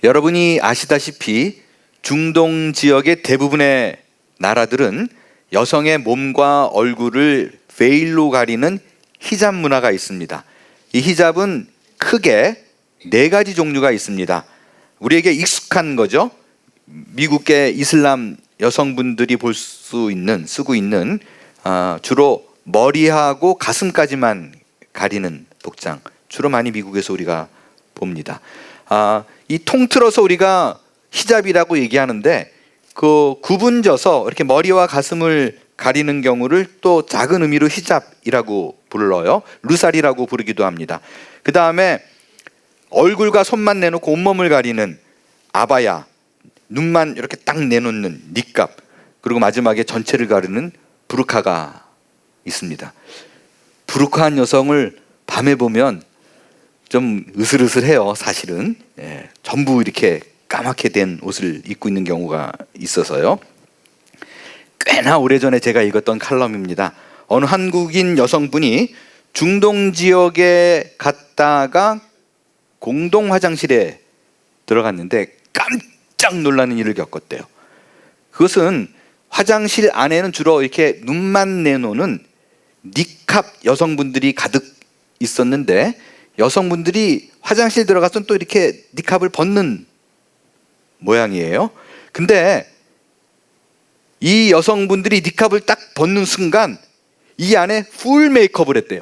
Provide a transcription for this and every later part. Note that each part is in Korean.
여러분이 아시다시피 중동 지역의 대부분의 나라들은 여성의 몸과 얼굴을 베일로 가리는 히잡 문화가 있습니다. 이 히잡은 크게 4가지 종류가 있습니다. 우리에게 익숙한 거죠. 미국의 이슬람 여성분들이 쓰고 있는 주로 머리하고 가슴까지만 가리는 복장, 주로 많이 미국에서 우리가 봅니다. 이 통틀어서 우리가 히잡이라고 얘기하는데 그 구분져서 이렇게 머리와 가슴을 가리는 경우를 또 작은 의미로 히잡이라고 불러요. 루살이라고 부르기도 합니다. 그 다음에 얼굴과 손만 내놓고 온몸을 가리는 아바야, 눈만 이렇게 딱 내놓는 니캅, 그리고 마지막에 전체를 가리는 부르카가 있습니다. 부르카한 여성을 밤에 보면 좀 으슬으슬해요. 사실은 전부 이렇게 까맣게 된 옷을 입고 있는 경우가 있어서요. 꽤나 오래전에 제가 읽었던 칼럼입니다. 어느 한국인 여성분이 중동 지역에 갔다가 공동 화장실에 들어갔는데 깜짝 놀라는 일을 겪었대요. 그것은 화장실 안에는 주로 이렇게 눈만 내놓는 니캅 여성분들이 가득 있었는데 여성분들이 화장실 들어가서는 또 이렇게 니캅을 벗는 모양이에요. 근데 이 여성분들이 니캅을 딱 벗는 순간 이 안에 풀 메이크업을 했대요.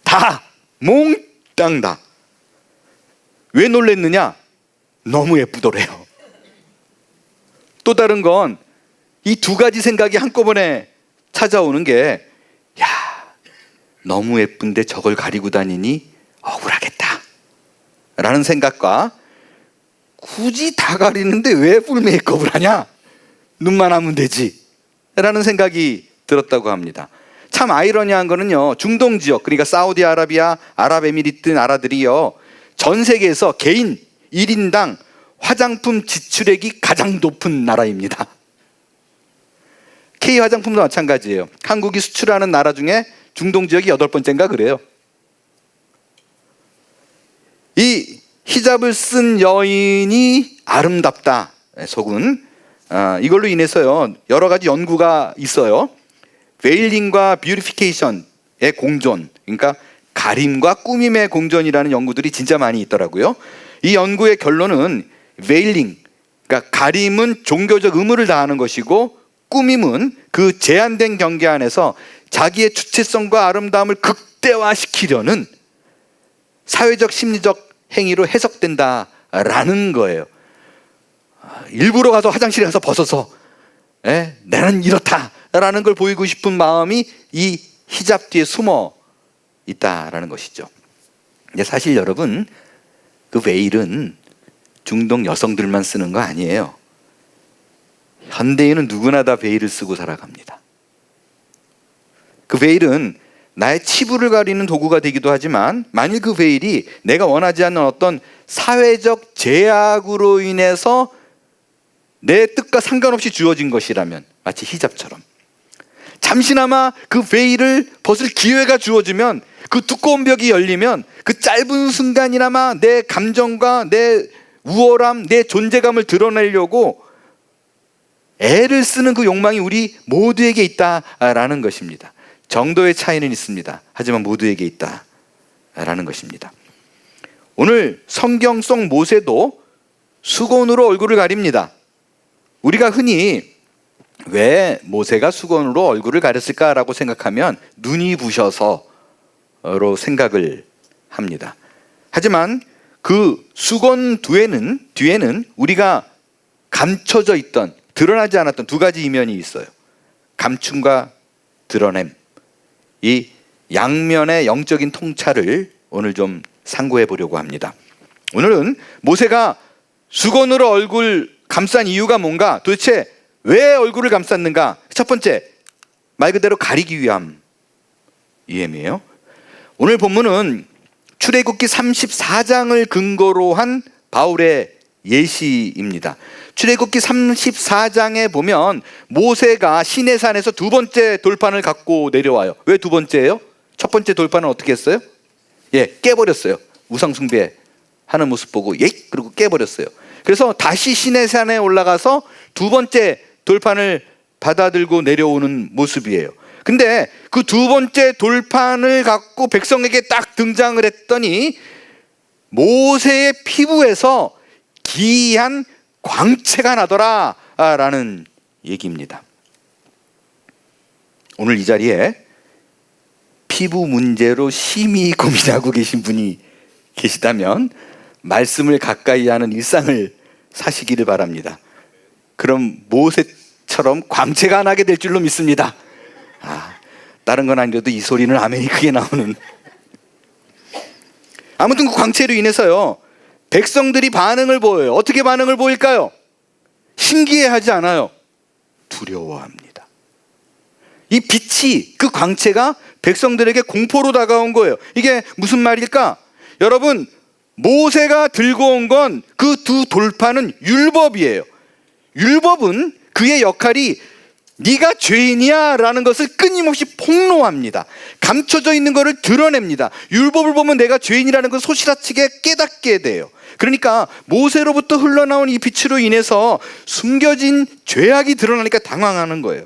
다 몽땅 다. 왜 놀랬느냐? 너무 예쁘더래요. 또 다른 건 이 2가지 생각이 한꺼번에 찾아오는 게, 야, 너무 예쁜데 저걸 가리고 다니니 억울하겠다 라는 생각과, 굳이 다 가리는데 왜 풀 메이크업을 하냐? 눈만 하면 되지 라는 생각이 들었다고 합니다. 참 아이러니한 거는요, 중동 지역, 그러니까 사우디아라비아, 아랍에미리트 나라들이요, 전 세계에서 개인 1인당 화장품 지출액이 가장 높은 나라입니다. K 화장품도 마찬가지예요. 한국이 수출하는 나라 중에 중동 지역이 8번째인가 그래요. 이 히잡을 쓴 여인이 아름답다 속은 이걸로 인해서요, 여러 가지 연구가 있어요. 베일링과 뷰티피케이션의 공존, 그러니까 가림과 꾸밈의 공존이라는 연구들이 진짜 많이 있더라고요. 이 연구의 결론은 베일링, 그러니까 가림은 종교적 의무를 다하는 것이고, 꾸밈은 그 제한된 경계 안에서 자기의 주체성과 아름다움을 극대화시키려는 사회적 심리적 행위로 해석된다라는 거예요. 일부러 가서 화장실에 가서 벗어서 나는 이렇다라는 걸 보이고 싶은 마음이 이 히잡 뒤에 숨어 있다라는 것이죠. 근데 사실 여러분, 그 베일은 중동 여성들만 쓰는 거 아니에요. 현대인은 누구나 다 베일을 쓰고 살아갑니다. 그 베일은 나의 치부를 가리는 도구가 되기도 하지만, 만일 그 베일이 내가 원하지 않는 어떤 사회적 제약으로 인해서 내 뜻과 상관없이 주어진 것이라면, 마치 히잡처럼 잠시나마 그 베일을 벗을 기회가 주어지면, 그 두꺼운 벽이 열리면 그 짧은 순간이나마 내 감정과 내 우월함, 내 존재감을 드러내려고 애를 쓰는 그 욕망이 우리 모두에게 있다라는 것입니다. 정도의 차이는 있습니다. 하지만 모두에게 있다라는 것입니다. 오늘 성경 속 모세도 수건으로 얼굴을 가립니다. 우리가 흔히 왜 모세가 수건으로 얼굴을 가렸을까라고 생각하면 눈이 부셔서로 생각을 합니다. 하지만 그 수건 뒤에는 우리가 감춰져 있던, 드러나지 않았던 2가지 이면이 있어요. 감춤과 드러냄. 이 양면의 영적인 통찰을 오늘 좀 상고해 보려고 합니다. 오늘은 모세가 수건으로 얼굴 감싼 이유가 뭔가, 도대체 왜 얼굴을 감쌌는가? 첫 번째, 말 그대로 가리기 위함이에요. 오늘 본문은 출애굽기 34장을 근거로 한 바울의 예시입니다. 출애굽기 34장에 보면 모세가 시내산에서 2번째 돌판을 갖고 내려와요. 왜 2번째예요? 첫 번째 돌판은 어떻게 했어요? 깨버렸어요. 우상 숭배 하는 모습 보고 예 그러고 깨버렸어요. 그래서 다시 시내산에 올라가서 두 번째 돌판을 받아들고 내려오는 모습이에요. 근데 그 두 번째 돌판을 갖고 백성에게 딱 등장을 했더니 모세의 피부에서 기이한 광채가 나더라 라는 얘기입니다. 오늘 이 자리에 피부 문제로 심히 고민하고 계신 분이 계시다면 말씀을 가까이 하는 일상을 사시기를 바랍니다. 그럼 모세처럼 광채가 나게 될 줄로 믿습니다. 다른 건 아니라도 이 소리는 아멘이 크게 나오는. 아무튼 그 광채로 인해서요, 백성들이 반응을 보여요. 어떻게 반응을 보일까요? 신기해하지 않아요. 두려워합니다. 이 빛이, 그 광채가 백성들에게 공포로 다가온 거예요. 이게 무슨 말일까? 여러분, 모세가 들고 온 건 그 두 돌판은 율법이에요. 율법은 그의 역할이 네가 죄인이야 라는 것을 끊임없이 폭로합니다. 감춰져 있는 것을 드러냅니다. 율법을 보면 내가 죄인이라는 것을 소시라치게 깨닫게 돼요. 그러니까 모세로부터 흘러나온 이 빛으로 인해서 숨겨진 죄악이 드러나니까 당황하는 거예요.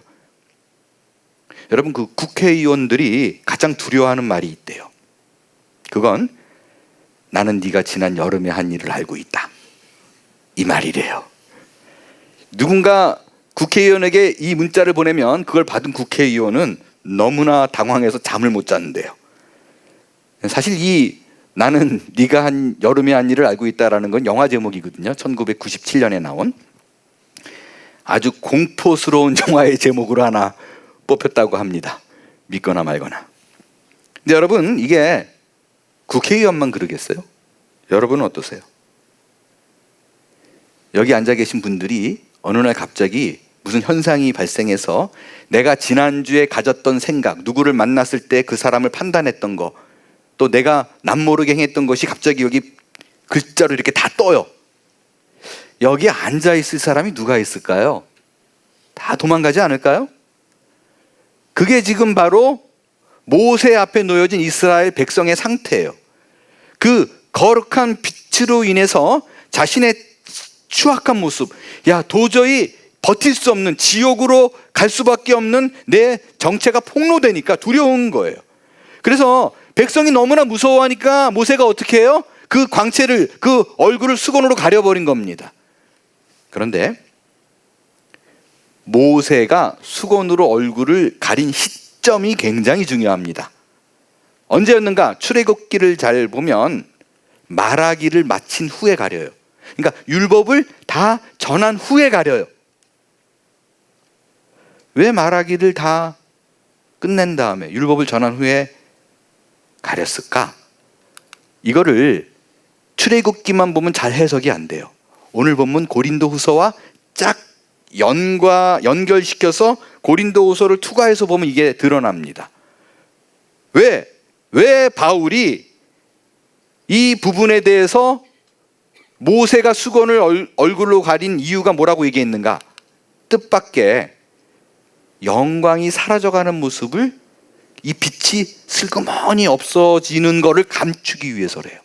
여러분, 그 국회의원들이 가장 두려워하는 말이 있대요. 그건 나는 네가 지난 여름에 한 일을 알고 있다, 이 말이래요. 누군가 국회의원에게 이 문자를 보내면 그걸 받은 국회의원은 너무나 당황해서 잠을 못 잤는데요. 사실 이 나는 네가 한 여름에 한 일을 알고 있다라는 건 영화 제목이거든요. 1997년에 나온 아주 공포스러운 영화의 제목으로 하나 뽑혔다고 합니다. 믿거나 말거나. 근데 여러분, 이게 국회의원만 그러겠어요? 여러분은 어떠세요? 여기 앉아 계신 분들이 어느 날 갑자기 무슨 현상이 발생해서 내가 지난주에 가졌던 생각, 누구를 만났을 때 그 사람을 판단했던 거, 또 내가 남모르게 행했던 것이 갑자기 여기 글자로 이렇게 다 떠요. 여기 앉아 있을 사람이 누가 있을까요? 다 도망가지 않을까요? 그게 지금 바로 모세 앞에 놓여진 이스라엘 백성의 상태예요. 그 거룩한 빛으로 인해서 자신의 추악한 모습, 도저히 버틸 수 없는, 지옥으로 갈 수밖에 없는 내 정체가 폭로되니까 두려운 거예요. 그래서 백성이 너무나 무서워하니까 모세가 어떻게 해요? 그 광채를, 그 얼굴을 수건으로 가려버린 겁니다. 그런데 모세가 수건으로 얼굴을 가린 시점이 굉장히 중요합니다. 언제였는가? 출애굽기를 잘 보면 말하기를 마친 후에 가려요. 그러니까 율법을 다 전한 후에 가려요. 왜 말하기를 다 끝낸 다음에 율법을 전한 후에 가렸을까? 이거를 출애굽기만 보면 잘 해석이 안 돼요. 오늘 본문 고린도후서와 쫙 연결시켜서 고린도후서를 투과해서 보면 이게 드러납니다. 왜 바울이 이 부분에 대해서 모세가 수건을 얼굴로 가린 이유가 뭐라고 얘기했는가? 뜻밖의 영광이 사라져가는 모습을, 이 빛이 슬그머니 없어지는 것을 감추기 위해서래요.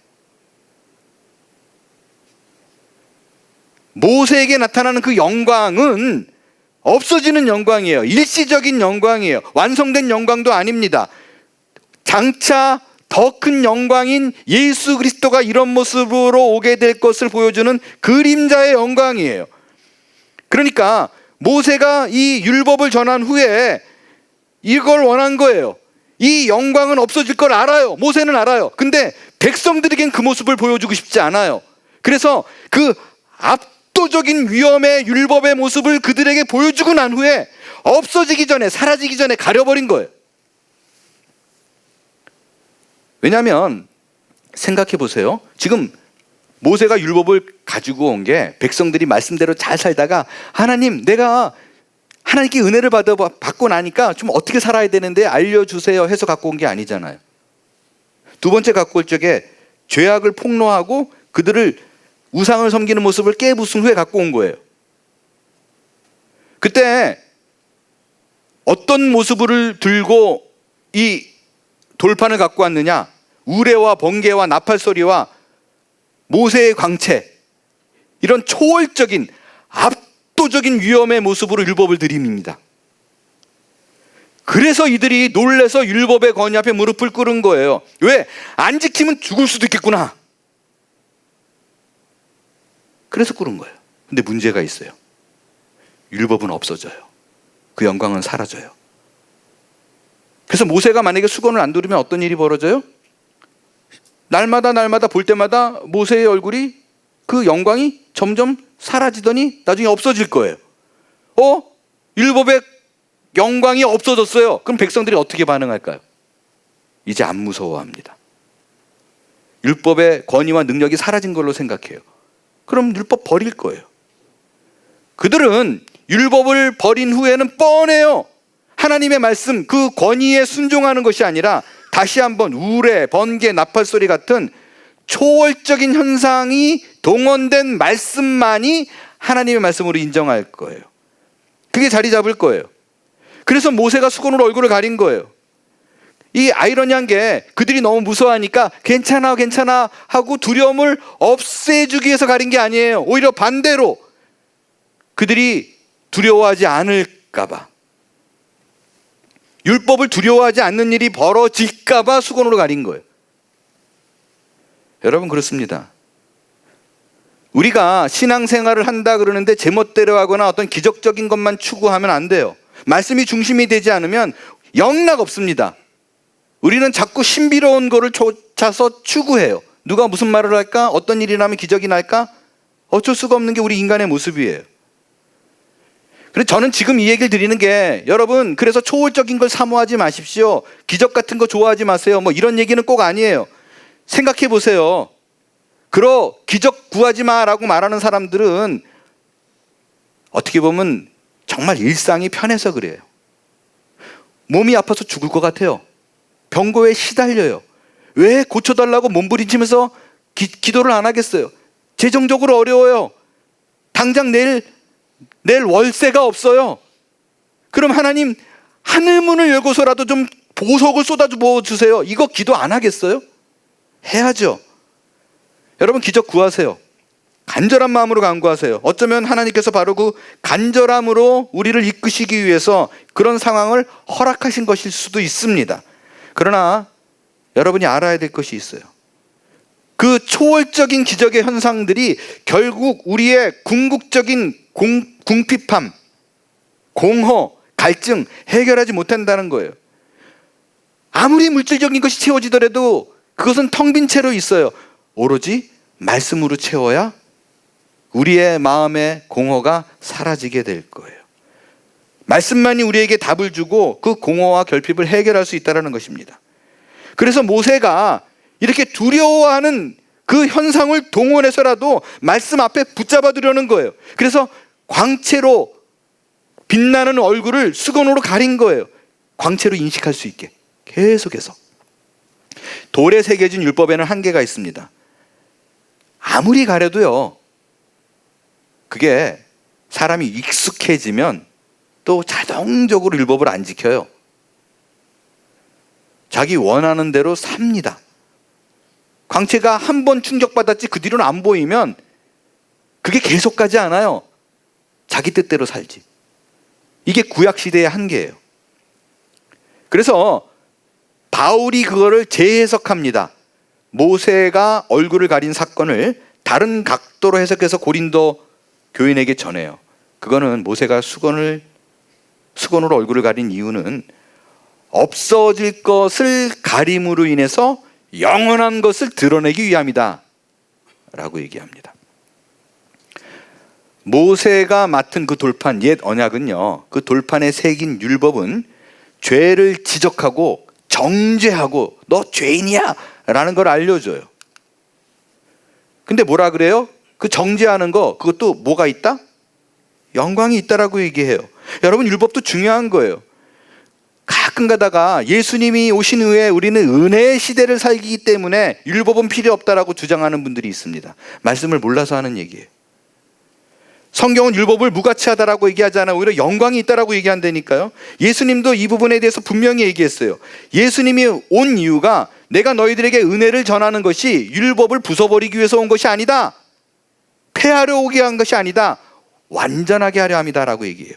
모세에게 나타나는 그 영광은 없어지는 영광이에요. 일시적인 영광이에요. 완성된 영광도 아닙니다. 장차 더 큰 영광인 예수 그리스도가 이런 모습으로 오게 될 것을 보여주는 그림자의 영광이에요. 그러니까 모세가 이 율법을 전한 후에 이걸 원한 거예요. 이 영광은 없어질 걸 알아요. 모세는 알아요. 근데 백성들에겐 그 모습을 보여주고 싶지 않아요. 그래서 그 압도적인 위엄의 율법의 모습을 그들에게 보여주고 난 후에 없어지기 전에, 사라지기 전에 가려버린 거예요. 왜냐하면 생각해 보세요. 지금 모세가 율법을 가지고 온 게 백성들이 말씀대로 잘 살다가 하나님, 내가 하나님께 은혜를 받고 나니까 좀 어떻게 살아야 되는데 알려주세요 해서 갖고 온 게 아니잖아요. 두 번째 갖고 올 적에 죄악을 폭로하고 그들을 우상을 섬기는 모습을 깨부순 후에 갖고 온 거예요. 그때 어떤 모습을 들고 이 돌판을 갖고 왔느냐? 우레와 번개와 나팔 소리와 모세의 광채, 이런 초월적인 압도적인 위엄의 모습으로 율법을 들이밉니다. 그래서 이들이 놀래서 율법의 권위 앞에 무릎을 꿇은 거예요. 왜? 안 지키면 죽을 수도 있겠구나. 그래서 꿇은 거예요. 근데 문제가 있어요. 율법은 없어져요. 그 영광은 사라져요. 그래서 모세가 만약에 수건을 안 두르면 어떤 일이 벌어져요? 날마다 볼 때마다 모세의 얼굴이, 그 영광이 점점 사라지더니 나중에 없어질 거예요. 율법의 영광이 없어졌어요. 그럼 백성들이 어떻게 반응할까요? 이제 안 무서워합니다. 율법의 권위와 능력이 사라진 걸로 생각해요. 그럼 율법 버릴 거예요. 그들은 율법을 버린 후에는 뻔해요. 하나님의 말씀, 그 권위에 순종하는 것이 아니라 다시 한번 우레, 번개, 나팔소리 같은 초월적인 현상이 동원된 말씀만이 하나님의 말씀으로 인정할 거예요. 그게 자리 잡을 거예요. 그래서 모세가 수건으로 얼굴을 가린 거예요. 이 아이러니한 게, 그들이 너무 무서워하니까 괜찮아 하고 두려움을 없애주기 위해서 가린 게 아니에요. 오히려 반대로 그들이 두려워하지 않을까 봐, 율법을 두려워하지 않는 일이 벌어질까 봐 수건으로 가린 거예요. 여러분, 그렇습니다. 우리가 신앙생활을 한다 그러는데 제멋대로 하거나 어떤 기적적인 것만 추구하면 안 돼요. 말씀이 중심이 되지 않으면 영락 없습니다. 우리는 자꾸 신비로운 거를 쫓아서 추구해요. 누가 무슨 말을 할까? 어떤 일이 나면 기적이 날까? 어쩔 수가 없는 게 우리 인간의 모습이에요. 그래서 저는 지금 이 얘기를 드리는 게, 여러분, 그래서 초월적인 걸 사모하지 마십시오. 기적 같은 거 좋아하지 마세요. 이런 얘기는 꼭 아니에요. 생각해 보세요. 기적 구하지 마라고 말하는 사람들은 어떻게 보면 정말 일상이 편해서 그래요. 몸이 아파서 죽을 것 같아요. 병고에 시달려요. 왜 고쳐달라고 몸부림치면서 기도를 안 하겠어요? 재정적으로 어려워요. 당장 내일 월세가 없어요. 그럼 하나님, 하늘문을 열고서라도 좀 보석을 쏟아부어 주세요. 이거 기도 안 하겠어요? 해야죠. 여러분, 기적 구하세요. 간절한 마음으로 간구하세요. 어쩌면 하나님께서 바로 그 간절함으로 우리를 이끄시기 위해서 그런 상황을 허락하신 것일 수도 있습니다. 그러나 여러분이 알아야 될 것이 있어요. 그 초월적인 기적의 현상들이 결국 우리의 궁극적인 궁핍함, 공허, 갈증 해결하지 못한다는 거예요. 아무리 물질적인 것이 채워지더라도 그것은 텅 빈 채로 있어요. 오로지 말씀으로 채워야 우리의 마음의 공허가 사라지게 될 거예요. 말씀만이 우리에게 답을 주고 그 공허와 결핍을 해결할 수 있다는 것입니다. 그래서 모세가 이렇게 두려워하는 그 현상을 동원해서라도 말씀 앞에 붙잡아 두려는 거예요. 그래서 광채로 빛나는 얼굴을 수건으로 가린 거예요. 광채로 인식할 수 있게 계속해서. 돌에 새겨진 율법에는 한계가 있습니다. 아무리 가려도요, 그게 사람이 익숙해지면 또 자동적으로 율법을 안 지켜요. 자기 원하는 대로 삽니다. 광채가 한 번 충격받았지 그 뒤로는 안 보이면 그게 계속 가지 않아요. 자기 뜻대로 살지. 이게 구약시대의 한계예요. 그래서 바울이 그거를 재해석합니다. 모세가 얼굴을 가린 사건을 다른 각도로 해석해서 고린도 교인에게 전해요. 그거는 모세가 수건으로 얼굴을 가린 이유는 없어질 것을 가림으로 인해서 영원한 것을 드러내기 위함이다 라고 얘기합니다. 모세가 맡은 그 돌판, 옛 언약은요, 그 돌판에 새긴 율법은 죄를 지적하고 정죄하고 너 죄인이야 라는 걸 알려줘요. 근데 뭐라 그래요? 그 정죄하는 거, 그것도 뭐가 있다? 영광이 있다라고 얘기해요. 여러분, 율법도 중요한 거예요. 가끔 가다가 예수님이 오신 후에 우리는 은혜의 시대를 살기 때문에 율법은 필요 없다라고 주장하는 분들이 있습니다. 말씀을 몰라서 하는 얘기예요. 성경은 율법을 무가치하다라고 얘기하지 않아요. 오히려 영광이 있다라고 얘기한다니까요. 예수님도 이 부분에 대해서 분명히 얘기했어요. 예수님이 온 이유가 내가 너희들에게 은혜를 전하는 것이 율법을 부숴버리기 위해서 온 것이 아니다. 폐하려 오게 한 것이 아니다. 완전하게 하려 함이다라고 얘기해요.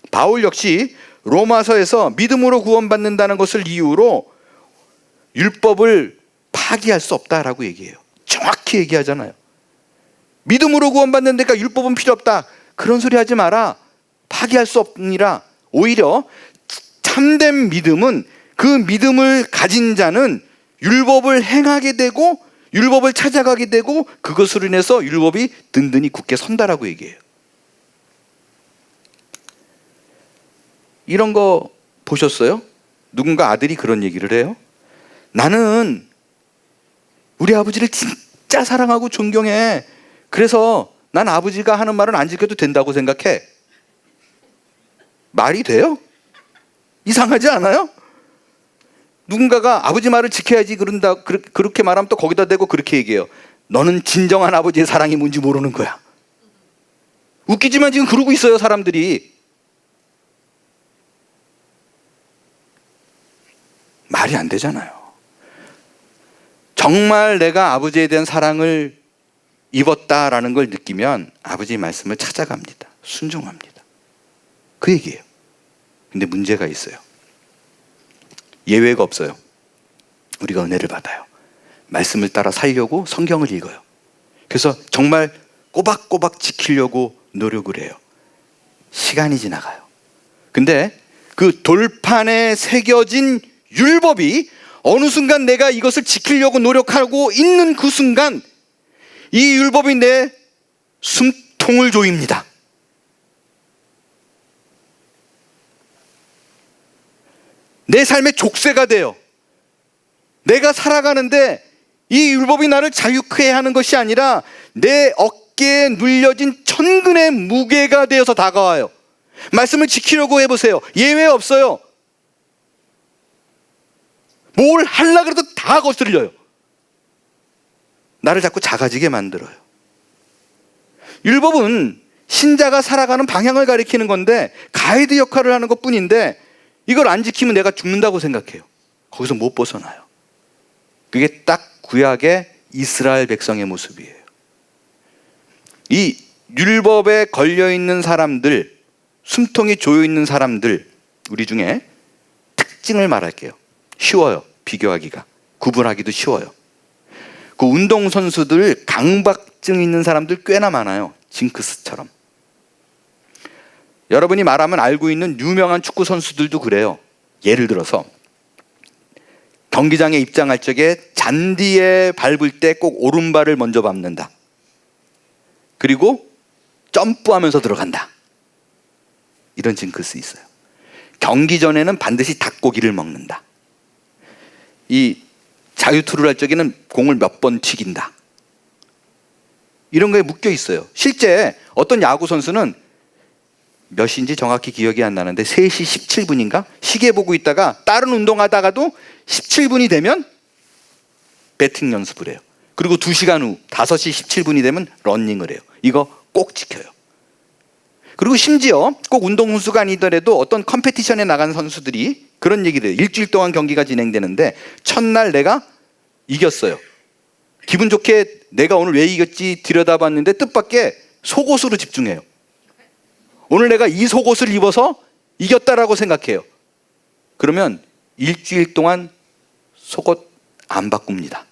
바울 역시 로마서에서 믿음으로 구원받는다는 것을 이유로 율법을 파기할 수 없다라고 얘기해요. 정확히 얘기하잖아요. 믿음으로 구원받는다니까 율법은 필요 없다. 그런 소리 하지 마라. 파기할 수 없느니라. 오히려 참된 믿음은, 그 믿음을 가진 자는 율법을 행하게 되고 율법을 찾아가게 되고 그것으로 인해서 율법이 든든히 굳게 선다라고 얘기해요. 이런 거 보셨어요? 누군가 아들이 그런 얘기를 해요. 나는 우리 아버지를 진짜 사랑하고 존경해. 그래서 난 아버지가 하는 말은 안 지켜도 된다고 생각해. 말이 돼요? 이상하지 않아요? 누군가가 아버지 말을 지켜야지 그렇게 말하면 또 거기다 대고 그렇게 얘기해요. 너는 진정한 아버지의 사랑이 뭔지 모르는 거야. 웃기지만 지금 그러고 있어요, 사람들이. 말이 안 되잖아요. 정말 내가 아버지에 대한 사랑을 입었다라는 걸 느끼면 아버지의 말씀을 찾아갑니다. 순종합니다. 그 얘기예요. 근데 문제가 있어요. 예외가 없어요. 우리가 은혜를 받아요. 말씀을 따라 살려고 성경을 읽어요. 그래서 정말 꼬박꼬박 지키려고 노력을 해요. 시간이 지나가요. 근데 그 돌판에 새겨진 율법이 어느 순간 내가 이것을 지키려고 노력하고 있는 그 순간 이 율법이 내 숨통을 조입니다. 내 삶의 족쇄가 돼요. 내가 살아가는데 이 율법이 나를 자유케 하는 것이 아니라 내 어깨에 눌려진 천근의 무게가 되어서 다가와요. 말씀을 지키려고 해보세요. 예외 없어요. 뭘 하려고 해도 다 거슬려요. 나를 자꾸 작아지게 만들어요. 율법은 신자가 살아가는 방향을 가리키는 건데 가이드 역할을 하는 것 뿐인데 이걸 안 지키면 내가 죽는다고 생각해요. 거기서 못 벗어나요. 그게 딱 구약의 이스라엘 백성의 모습이에요. 이 율법에 걸려있는 사람들, 숨통이 조여있는 사람들, 우리 중에 특징을 말할게요. 쉬워요. 비교하기가. 구분하기도 쉬워요. 그 운동선수들 강박증 있는 사람들 꽤나 많아요. 징크스처럼. 여러분이 말하면 알고 있는 유명한 축구 선수들도 그래요. 예를 들어서 경기장에 입장할 적에 잔디에 밟을 때 꼭 오른발을 먼저 밟는다. 그리고 점프하면서 들어간다. 이런 징크스 있어요. 경기 전에는 반드시 닭고기를 먹는다. 이 자유투를 할 적에는 공을 몇 번 튀긴다. 이런 거에 묶여 있어요. 실제 어떤 야구 선수는 몇 시인지 정확히 기억이 안 나는데 3시 17분인가? 시계 보고 있다가 다른 운동하다가도 17분이 되면 배팅 연습을 해요. 그리고 2시간 후 5시 17분이 되면 러닝을 해요. 이거 꼭 지켜요. 그리고 심지어 꼭 운동선수가 아니더라도 어떤 컴페티션에 나간 선수들이 그런 얘기를 해요. 일주일 동안 경기가 진행되는데 첫날 내가 이겼어요. 기분 좋게 내가 오늘 왜 이겼지 들여다봤는데 뜻밖의 속옷으로 집중해요. 오늘 내가 이 속옷을 입어서 이겼다라고 생각해요. 그러면 일주일 동안 속옷 안 바꿉니다.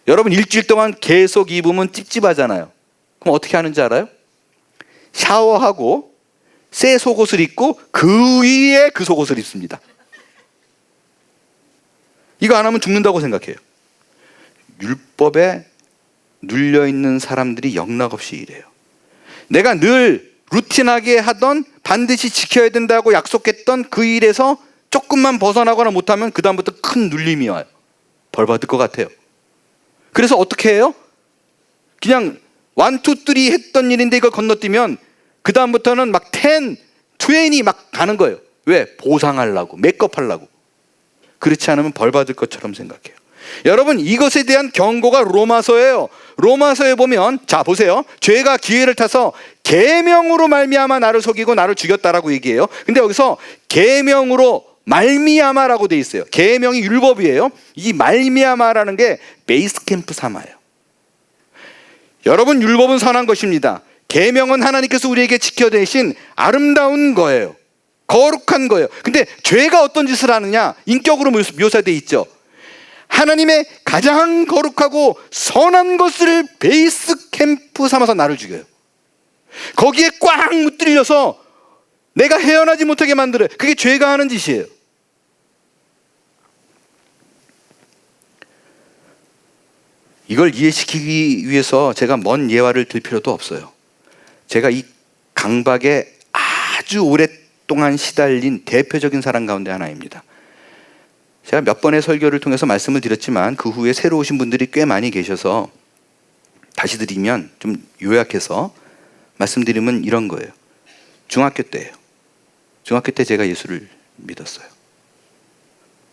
여러분 일주일 동안 계속 입으면 찝찝하잖아요. 그럼 어떻게 하는지 알아요? 샤워하고 새 속옷을 입고 그 위에 그 속옷을 입습니다. 이거 안 하면 죽는다고 생각해요. 율법에 눌려있는 사람들이 영락없이 이래요. 내가 늘 루틴하게 하던 반드시 지켜야 된다고 약속했던 그 일에서 조금만 벗어나거나 못하면 그 다음부터 큰 눌림이 와요. 벌 받을 것 같아요. 그래서 어떻게 해요? 그냥 1, 2, 3 했던 일인데 이걸 건너뛰면 그 다음부터는 막 10, 20 막 가는 거예요. 왜? 보상하려고, 메이크업 하려고. 그렇지 않으면 벌 받을 것처럼 생각해요. 여러분, 이것에 대한 경고가 로마서예요. 로마서에 보면, 자 보세요, 죄가 기회를 타서 계명으로 말미암아 나를 속이고 나를 죽였다라고 얘기해요. 근데 여기서 계명으로 말미암아라고 돼 있어요. 계명이 율법이에요. 이 말미암아라는 게 베이스 캠프 삼아예요. 여러분, 율법은 선한 것입니다. 계명은 하나님께서 우리에게 지켜내신 아름다운 거예요. 거룩한 거예요. 근데 죄가 어떤 짓을 하느냐, 인격으로 묘사되어 있죠. 하나님의 가장 거룩하고 선한 것을 베이스 캠프 삼아서 나를 죽여요. 거기에 꽉 무들려서 내가 헤어나지 못하게 만들어요. 그게 죄가 하는 짓이에요. 이걸 이해시키기 위해서 제가 먼 예화를 들 필요도 없어요. 제가 이 강박에 아주 오랫동안 시달린 대표적인 사람 가운데 하나입니다. 제가 몇 번의 설교를 통해서 말씀을 드렸지만 그 후에 새로 오신 분들이 꽤 많이 계셔서 다시 드리면, 좀 요약해서 말씀드리면 이런 거예요. 중학교 때예요. 중학교 때 제가 예수를 믿었어요.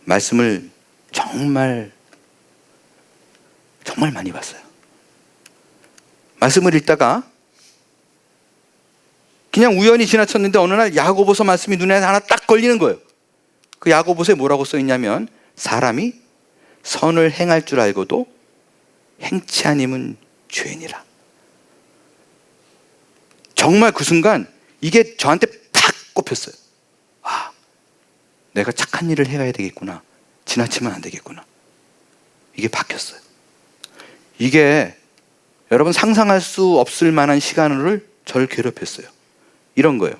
말씀을 정말 많이 봤어요. 말씀을 읽다가 그냥 우연히 지나쳤는데 어느 날 야고보서 말씀이 눈에 하나 딱 걸리는 거예요. 그 야고보서에 뭐라고 써 있냐면, 사람이 선을 행할 줄 알고도 행치 아니면 죄니라. 정말 그 순간 이게 저한테 팍 꼽혔어요. 아, 내가 착한 일을 해야 되겠구나. 지나치면 안 되겠구나. 이게 바뀌었어요. 이게 여러분 상상할 수 없을 만한 시간을 저를 괴롭혔어요. 이런 거예요.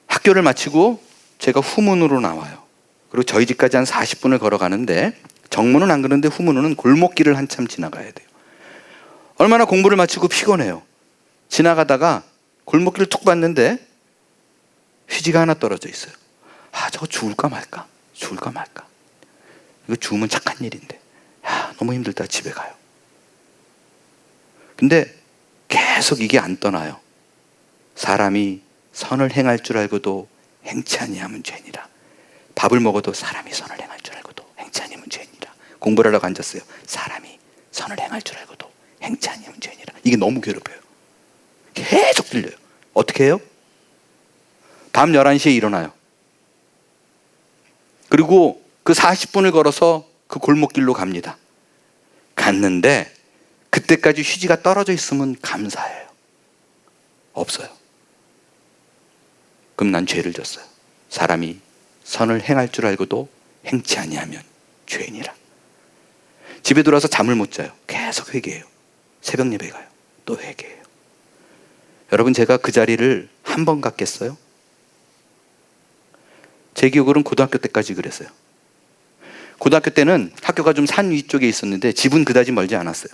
학교를 마치고 제가 후문으로 나와요. 그리고 저희 집까지 한 40분을 걸어가는데, 정문은 안 그런데 후문은 골목길을 한참 지나가야 돼요. 얼마나 공부를 마치고 피곤해요. 지나가다가 골목길을 툭 봤는데 휴지가 하나 떨어져 있어요. 아, 저거 주울까 말까? 주울까 말까? 이거 주우면 착한 일인데, 너무 힘들다, 집에 가요. 근데 계속 이게 안 떠나요. 사람이 선을 행할 줄 알고도 행치 아니하면 죄니라. 밥을 먹어도 사람이 선을 행할 줄 알고도 행치 아니하면 죄니라. 공부를 하려고 앉았어요. 사람이 선을 행할 줄 알고도 행치 아니하면 죄니라. 이게 너무 괴롭혀요. 계속 들려요. 어떻게 해요? 밤 11시에 일어나요. 그리고 그 40분을 걸어서 그 골목길로 갑니다. 갔는데 그때까지 휴지가 떨어져 있으면 감사해요. 없어요. 그럼 난 죄를 졌어요. 사람이 선을 행할 줄 알고도 행치 아니하면 죄니라. 집에 들어와서 잠을 못 자요. 계속 회개해요. 새벽 예배 가요. 또 회개해요. 여러분, 제가 그 자리를 한 번 갔겠어요? 제 기억으로는 고등학교 때까지 그랬어요. 고등학교 때는 학교가 좀 산 위쪽에 있었는데 집은 그다지 멀지 않았어요.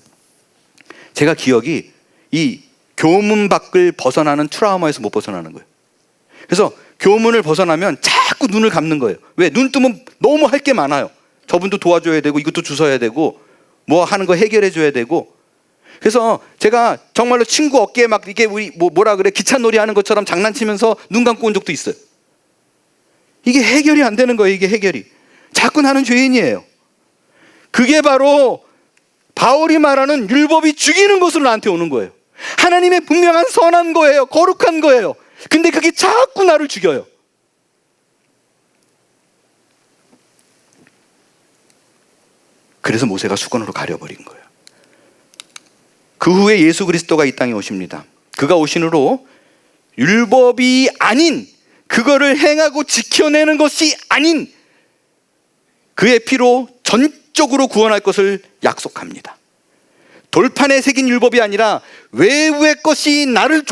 제가 기억이 이 교문 밖을 벗어나는 트라우마에서 못 벗어나는 거예요. 그래서 교문을 벗어나면 자꾸 눈을 감는 거예요. 왜? 눈 뜨면 너무 할 게 많아요. 저분도 도와줘야 되고 이것도 주워야 되고 뭐 하는 거 해결해 줘야 되고. 그래서 제가 정말로 친구 어깨에 막 이게 우리 뭐라 그래, 기차놀이 하는 것처럼 장난치면서 눈 감고 온 적도 있어요. 이게 해결이 안 되는 거예요. 이게 해결이. 자꾸 나는 죄인이에요. 그게 바로 바울이 말하는 율법이 죽이는 것으로 나한테 오는 거예요. 하나님의 분명한 선한 거예요. 거룩한 거예요. 근데 그게 자꾸 나를 죽여요. 그래서 모세가 수건으로 가려버린 거예요. 그 후에 예수 그리스도가 이 땅에 오십니다. 그가 오신으로 율법이 아닌, 그거를 행하고 지켜내는 것이 아닌 그의 피로 전적으로 구원할 것을 약속합니다. 돌판에 새긴 율법이 아니라 외부의 것이 나를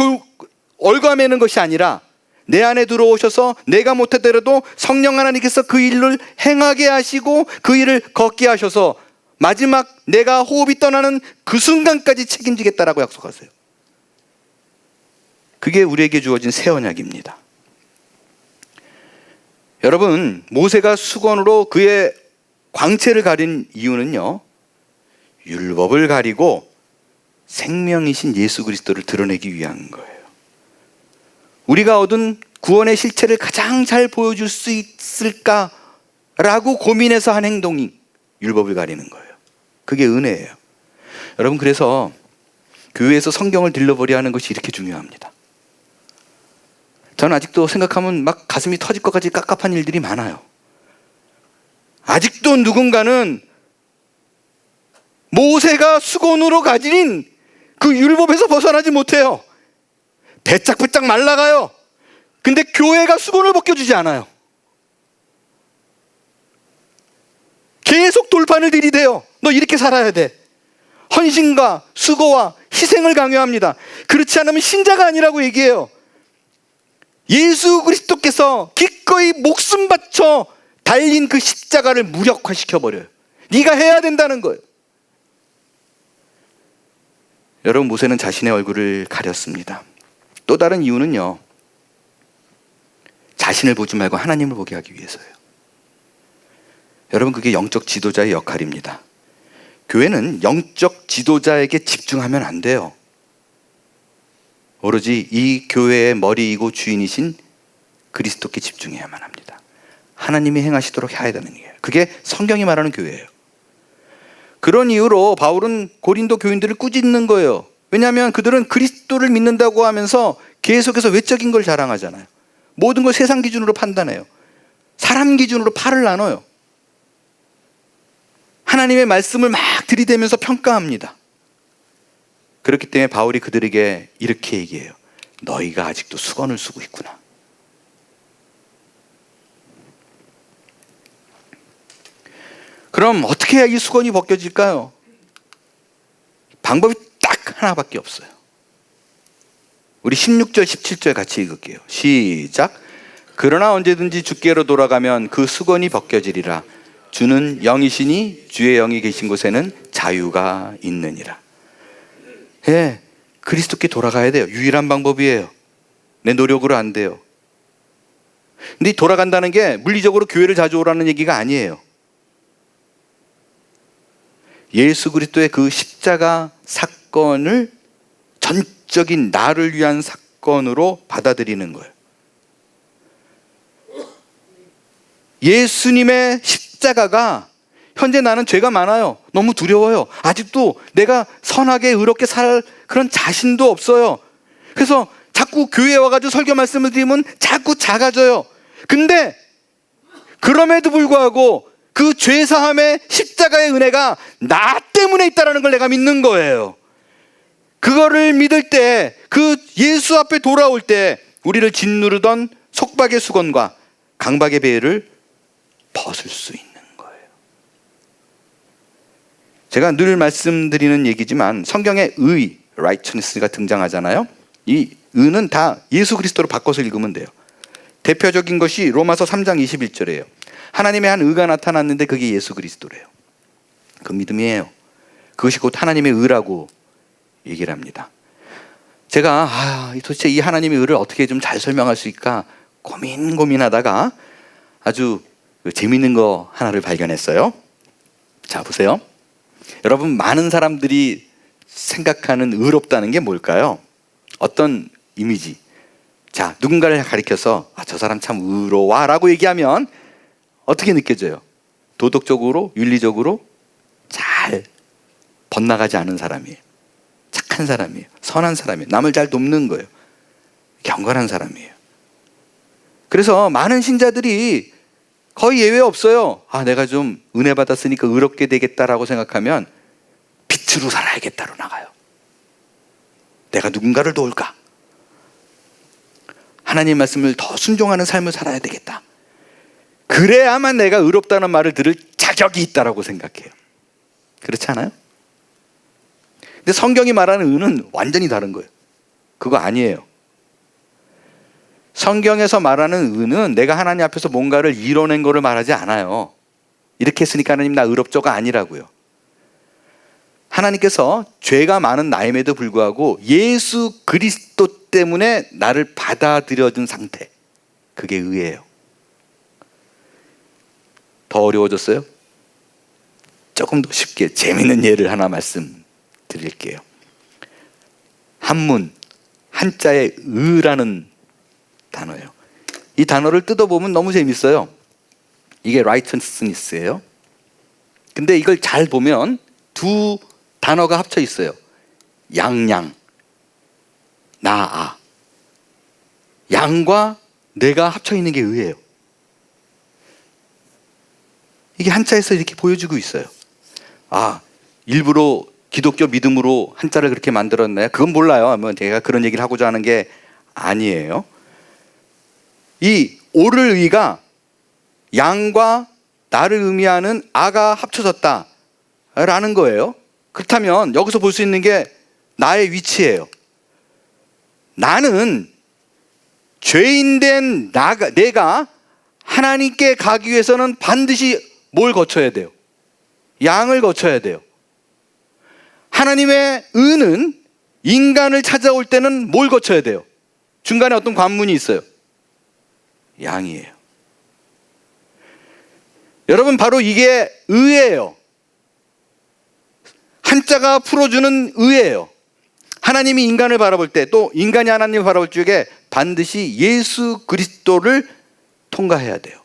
얽어매는 것이 아니라 내 안에 들어오셔서 내가 못하더라도 성령 하나님께서 그 일을 행하게 하시고 그 일을 걷게 하셔서 마지막 내가 호흡이 떠나는 그 순간까지 책임지겠다라고 약속하세요. 그게 우리에게 주어진 새 언약입니다. 여러분, 모세가 수건으로 그의 광채를 가린 이유는요, 율법을 가리고 생명이신 예수 그리스도를 드러내기 위한 거예요. 우리가 얻은 구원의 실체를 가장 잘 보여줄 수 있을까라고 고민해서 한 행동이 율법을 가리는 거예요. 그게 은혜예요. 여러분, 그래서 교회에서 성경을 들러버려 하는 것이 이렇게 중요합니다. 저는 아직도 생각하면 막 가슴이 터질 것까지 깝깝한 일들이 많아요. 아직도 누군가는 모세가 수건으로 가진 그 율법에서 벗어나지 못해요. 배짝배짝 말라가요. 근데 교회가 수건을 벗겨주지 않아요. 계속 돌판을 들이대요. 너 이렇게 살아야 돼. 헌신과 수고와 희생을 강요합니다. 그렇지 않으면 신자가 아니라고 얘기해요. 예수 그리스도께서 기꺼이 목숨 바쳐 달린 그 십자가를 무력화시켜버려요. 네가 해야 된다는 거예요. 여러분, 모세는 자신의 얼굴을 가렸습니다. 또 다른 이유는요, 자신을 보지 말고 하나님을 보게 하기 위해서예요. 여러분, 그게 영적 지도자의 역할입니다. 교회는 영적 지도자에게 집중하면 안 돼요. 오로지 이 교회의 머리이고 주인이신 그리스도께 집중해야만 합니다. 하나님이 행하시도록 해야 되는 거예요. 그게 성경이 말하는 교회예요. 그런 이유로 바울은 고린도 교인들을 꾸짖는 거예요. 왜냐하면 그들은 그리스도를 믿는다고 하면서 계속해서 외적인 걸 자랑하잖아요. 모든 걸 세상 기준으로 판단해요. 사람 기준으로 팔을 나눠요. 하나님의 말씀을 막 들이대면서 평가합니다. 그렇기 때문에 바울이 그들에게 이렇게 얘기해요. 너희가 아직도 수건을 쓰고 있구나. 그럼 어떻게 해야 이 수건이 벗겨질까요? 방법이 딱 하나밖에 없어요. 우리 16절 17절 같이 읽을게요. 시작. 그러나 언제든지 주께로 돌아가면 그 수건이 벗겨지리라. 주는 영이시니 주의 영이 계신 곳에는 자유가 있느니라. 예, 그리스도께 돌아가야 돼요. 유일한 방법이에요. 내 노력으로 안 돼요. 근데 돌아간다는 게 물리적으로 교회를 자주 오라는 얘기가 아니에요. 예수 그리스도의 그 십자가 사건을 전적인 나를 위한 사건으로 받아들이는 거예요. 예수님의 십자가가 현재 나는 죄가 많아요. 너무 두려워요. 아직도 내가 선하게 의롭게 살 그런 자신도 없어요. 그래서 자꾸 교회에 와가지고 설교 말씀을 드리면 자꾸 작아져요. 근데 그럼에도 불구하고 그 죄사함의 십자가의 은혜가 나 때문에 있다는 걸 내가 믿는 거예요. 그거를 믿을 때, 그 예수 앞에 돌아올 때 우리를 짓누르던 속박의 수건과 강박의 베일을 벗을 수 있는 거예요. 제가 늘 말씀드리는 얘기지만 성경에 의, righteousness가 등장하잖아요. 이 의는 다 예수 그리스도로 바꿔서 읽으면 돼요. 대표적인 것이 로마서 3장 21절이에요. 하나님의 한 의가 나타났는데 그게 예수 그리스도래요. 그 믿음이에요. 그것이 곧 하나님의 의라고 얘기를 합니다. 제가 도대체 이 하나님의 의를 어떻게 좀 잘 설명할 수 있을까 고민하다가 아주 재밌는 거 하나를 발견했어요. 자, 보세요. 여러분, 많은 사람들이 생각하는 의롭다는 게 뭘까요? 어떤 이미지? 자, 누군가를 가리켜서 저 사람 참 의로워 라고 얘기하면 어떻게 느껴져요? 도덕적으로, 윤리적으로 잘 번나가지 않은 사람이에요. 착한 사람이에요. 선한 사람이에요. 남을 잘 돕는 거예요. 경건한 사람이에요. 그래서 많은 신자들이 거의 예외 없어요. 내가 좀 은혜 받았으니까 의롭게 되겠다라고 생각하면 빛으로 살아야겠다로 나가요. 내가 누군가를 도울까? 하나님 말씀을 더 순종하는 삶을 살아야 되겠다. 그래야만 내가 의롭다는 말을 들을 자격이 있다라고 생각해요. 그렇지 않아요? 근데 성경이 말하는 의는 완전히 다른 거예요. 그거 아니에요. 성경에서 말하는 의는 내가 하나님 앞에서 뭔가를 이뤄낸 거를 말하지 않아요. 이렇게 했으니까 하나님 나 의롭죠가 아니라고요. 하나님께서 죄가 많은 나임에도 불구하고 예수 그리스도 때문에 나를 받아들여준 상태, 그게 의예요. 더 어려워졌어요? 조금 더 쉽게 재미있는 예를 하나 말씀드릴게요. 한문, 한자의 의라는 단어예요. 이 단어를 뜯어보면 너무 재밌어요. 이게 righteousness예요. 근데 이걸 잘 보면 두 단어가 합쳐 있어요. 양양, 나아. 양과 내가 합쳐 있는 게 의예요. 이게 한자에서 이렇게 보여주고 있어요. 아, 일부러 기독교 믿음으로 한자를 그렇게 만들었나요? 그건 몰라요. 뭐 제가 그런 얘기를 하고자 하는 게 아니에요. 이 오를 의가 양과 나를 의미하는 아가 합쳐졌다라는 거예요. 그렇다면 여기서 볼 수 있는 게 나의 위치예요. 나는 죄인된 내가 하나님께 가기 위해서는 반드시 뭘 거쳐야 돼요? 양을 거쳐야 돼요. 하나님의 의는 인간을 찾아올 때는 뭘 거쳐야 돼요? 중간에 어떤 관문이 있어요. 양이에요. 여러분, 바로 이게 의예요. 한자가 풀어주는 의예요. 하나님이 인간을 바라볼 때, 또 인간이 하나님을 바라볼 적에 반드시 예수 그리스도를 통과해야 돼요.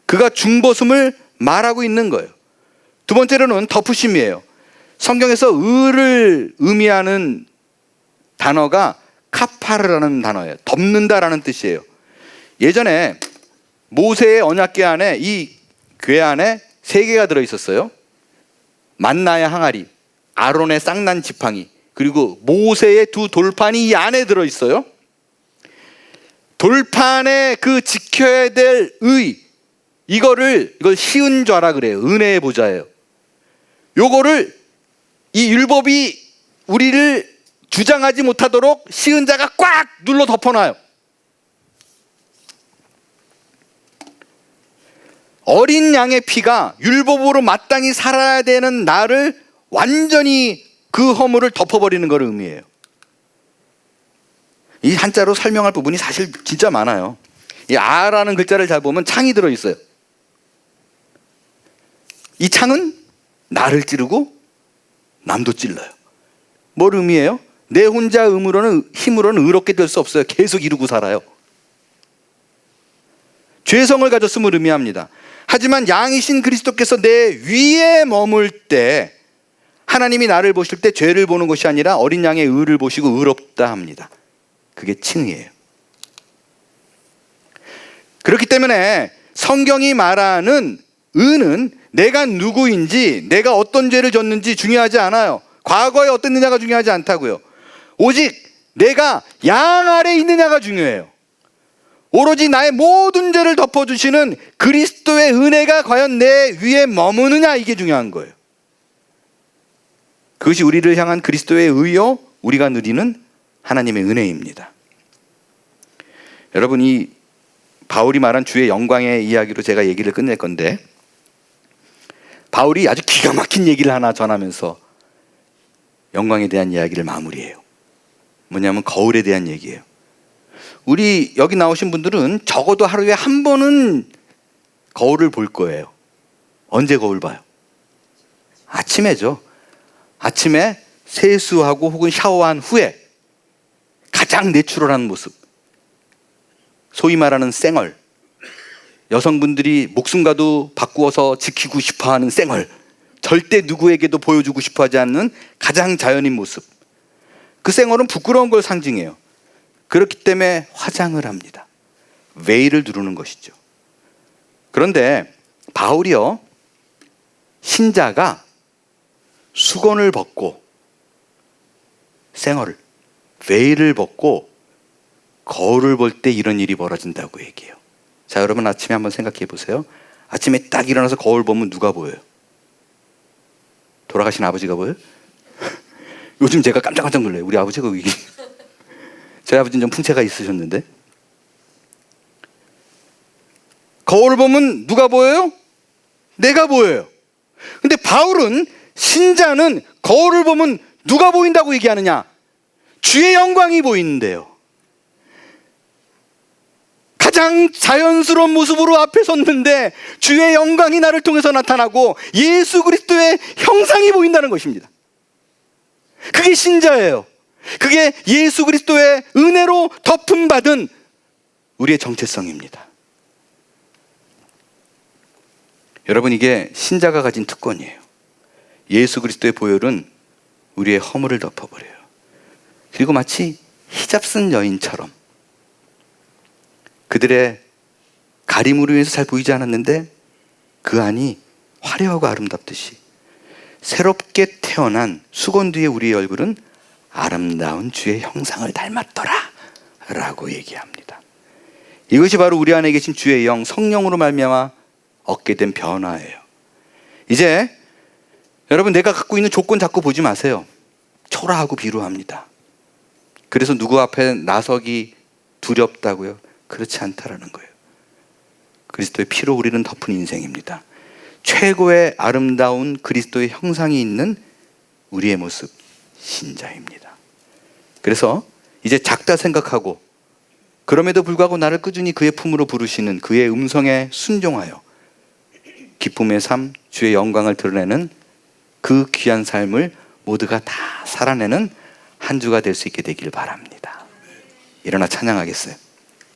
그가 중보심을 말하고 있는 거예요. 두 번째로는 덮으심이에요. 성경에서 의를 의미하는 단어가 카파르라는 단어예요. 덮는다라는 뜻이에요. 예전에 모세의 언약궤 안에, 이 궤 안에 3개가 들어있었어요. 만나의 항아리, 아론의 쌍난 지팡이, 그리고 모세의 2 돌판이 이 안에 들어있어요. 돌판에 그 지켜야 될 이걸 시은 좌라 그래요. 은혜의 보좌예요. 요거를 이 율법이 우리를 주장하지 못하도록 시은 자가 꽉 눌러 덮어놔요. 어린 양의 피가 율법으로 마땅히 살아야 되는 나를 완전히 그 허물을 덮어버리는 걸 의미해요. 이 한자로 설명할 부분이 사실 진짜 많아요. 이 아라는 글자를 잘 보면 창이 들어있어요. 이 창은 나를 찌르고 남도 찔러요. 뭘 의미해요? 내 혼자 힘으로는 의롭게 될 수 없어요. 계속 이루고 살아요. 죄성을 가졌음을 의미합니다. 하지만 양이신 그리스도께서 내 위에 머물 때 하나님이 나를 보실 때 죄를 보는 것이 아니라 어린 양의 의를 보시고 의롭다 합니다. 그게 칭의예요. 그렇기 때문에 성경이 말하는 의는 내가 누구인지, 내가 어떤 죄를 졌는지 중요하지 않아요. 과거에 어땠느냐가 중요하지 않다고요. 오직 내가 양 아래 있느냐가 중요해요. 오로지 나의 모든 죄를 덮어주시는 그리스도의 은혜가 과연 내 위에 머무느냐, 이게 중요한 거예요. 그것이 우리를 향한 그리스도의 의요, 우리가 누리는 하나님의 은혜입니다. 여러분, 이 바울이 말한 주의 영광의 이야기로 제가 얘기를 끝낼 건데, 바울이 아주 기가 막힌 얘기를 하나 전하면서 영광에 대한 이야기를 마무리해요. 뭐냐면 거울에 대한 얘기예요. 우리 여기 나오신 분들은 적어도 하루에 한 번은 거울을 볼 거예요. 언제 거울 봐요? 아침에죠. 아침에 세수하고 혹은 샤워한 후에 가장 내추럴한 모습, 소위 말하는 쌩얼, 여성분들이 목숨과도 바꾸어서 지키고 싶어하는 쌩얼, 절대 누구에게도 보여주고 싶어하지 않는 가장 자연인 모습, 그 쌩얼은 부끄러운 걸 상징해요. 그렇기 때문에 화장을 합니다. 베일을 두르는 것이죠. 그런데 바울이요, 신자가 수건을 벗고 쌩얼을, 베일을 벗고 거울을 볼 때 이런 일이 벌어진다고 얘기해요. 자, 여러분 아침에 한번 생각해 보세요. 아침에 딱 일어나서 거울 보면 누가 보여요? 돌아가신 아버지가 보여요? 요즘 제가 깜짝깜짝 놀라요. 우리 아버지가 여기 저희 아버지는 좀 풍채가 있으셨는데, 거울을 보면 누가 보여요? 내가 보여요. 근데 바울은, 신자는 거울을 보면 누가 보인다고 얘기하느냐? 주의 영광이 보이는데요. 가장 자연스러운 모습으로 앞에 섰는데 주의 영광이 나를 통해서 나타나고 예수 그리스도의 형상이 보인다는 것입니다. 그게 신자예요. 그게 예수 그리스도의 은혜로 덮음 받은 우리의 정체성입니다. 여러분, 이게 신자가 가진 특권이에요. 예수 그리스도의 보혈은 우리의 허물을 덮어버려요. 그리고 마치 히잡 쓴 여인처럼 그들의 가림으로 인해서 잘 보이지 않았는데 그 안이 화려하고 아름답듯이 새롭게 태어난 수건뒤의 우리의 얼굴은 아름다운 주의 형상을 닮았더라 라고 얘기합니다. 이것이 바로 우리 안에 계신 주의 영, 성령으로 말미암아 얻게 된 변화예요. 이제 여러분, 내가 갖고 있는 조건 자꾸 보지 마세요. 초라하고 비루합니다. 그래서 누구 앞에 나서기 두렵다고요? 그렇지 않다라는 거예요. 그리스도의 피로 우리는 덮은 인생입니다. 최고의 아름다운 그리스도의 형상이 있는 우리의 모습, 신자입니다. 그래서 이제 작다 생각하고 그럼에도 불구하고 나를 꾸준히 그의 품으로 부르시는 그의 음성에 순종하여 기쁨의 삶, 주의 영광을 드러내는 그 귀한 삶을 모두가 다 살아내는 한 주가 될 수 있게 되길 바랍니다. 일어나 찬양하겠어요.